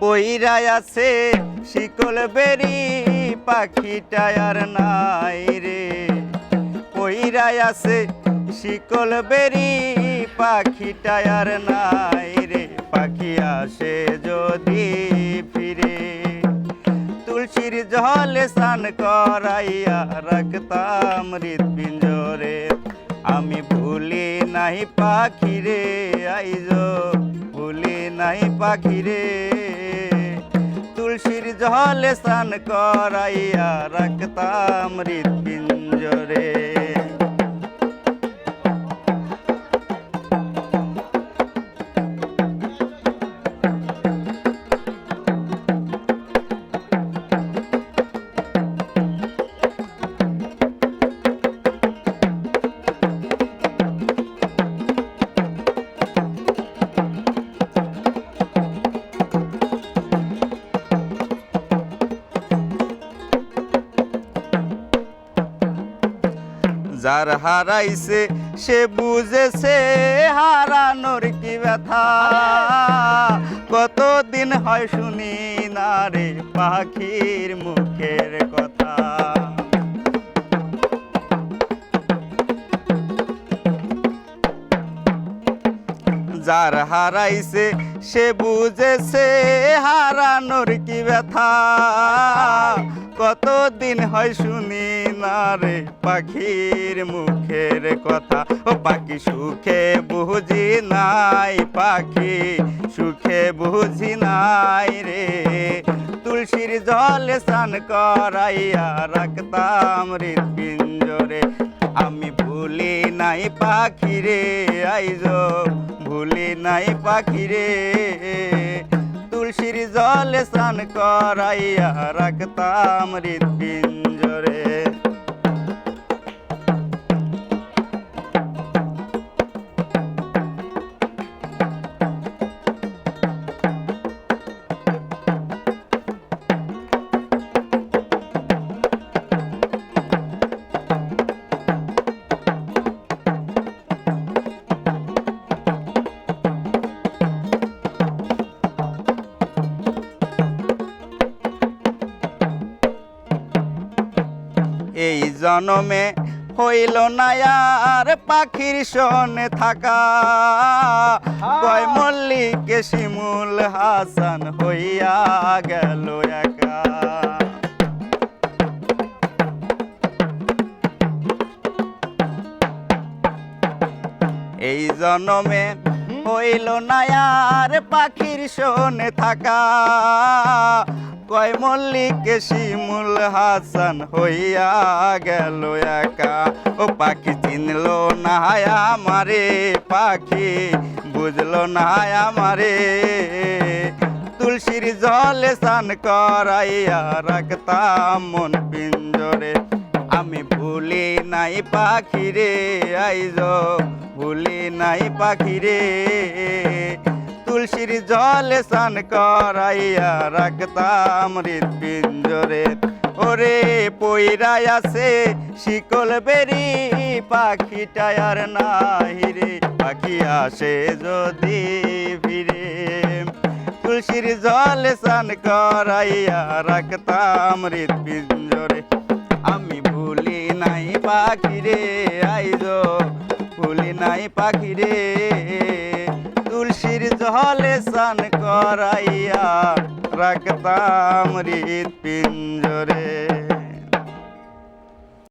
পইরাই আছে শিকল বেরি পাখিটা আর নাই রে। পইরাই আছে শিকল বেরি পাখিটা আর নাই রে। পাখি আসে যদি ফিরে তুলসীর জলে স্নান করাইয়া রাখতাম হৃৎপিঞ্জরে। আমি ভুলি নাই পাখিরে আইজো ভুলি নাই পাখিরে। তুলসীর জলে স্নান করাইয়া রাখতাম হৃৎপিঞ্জরে। যার হারাইছে সে বুঝেছে হারানোর কি ব্যথা। কতদিন হয় শুনি না রে পাখির মুখের কথা। যার হারাইছে সে বুঝেছে হারানোর কি ব্যথা। কতদিন হয় শুনি না রে পাখির মুখের কথা। ও পাখি সুখে বুঝি নাই পাখি সুখে বুঝি নাই রে। তুলসীর জলে স্নান করাইয়া রাখতাম হৃৎপিঞ্জরে। আমি ভুলি নাই পাখিরে আইজো ভুলি নাই পাখিরে। তুলসীর জলে স্নান করাইয়া রাখতাম হৃৎপিঞ্জরে। এই জনমে হইল না আর পাখির সনে থাকা। কয় মল্লিক শিমুল হাসান হইয়া গেল একা। এই জনমে হইল না আর পাখির সনে থাকা। কয় মল্লিক শিমুল হাসান হইয়া গেল একা। ও পাখি চিনল না আমারে পাখি বুঝলো না আমারে। তুলসীর জলে স্নান করাইয়া রাখতাম মন পিঞ্জরে। আমি ভুলি নাই পাখিরে আইজো ভুলি নাই পাখিরে। তুলসীর জলে স্নান করাইয়া রাখতাম হৃৎপিঞ্জরে। ওরে পইরাই আছে শিকল বেরি পাখিটা আর নাই রে। পাখি আসে যদি ফিরে তুলসীর জলে স্নান করাইয়া রাখতাম হৃৎপিঞ্জরে। আমি ভুলি নাই পাখিরে আইজো ভুলি নাই পাখিরে। তুলসীর জলে স্নান করাইয়া রাখতাম হৃৎপিঞ্জরে।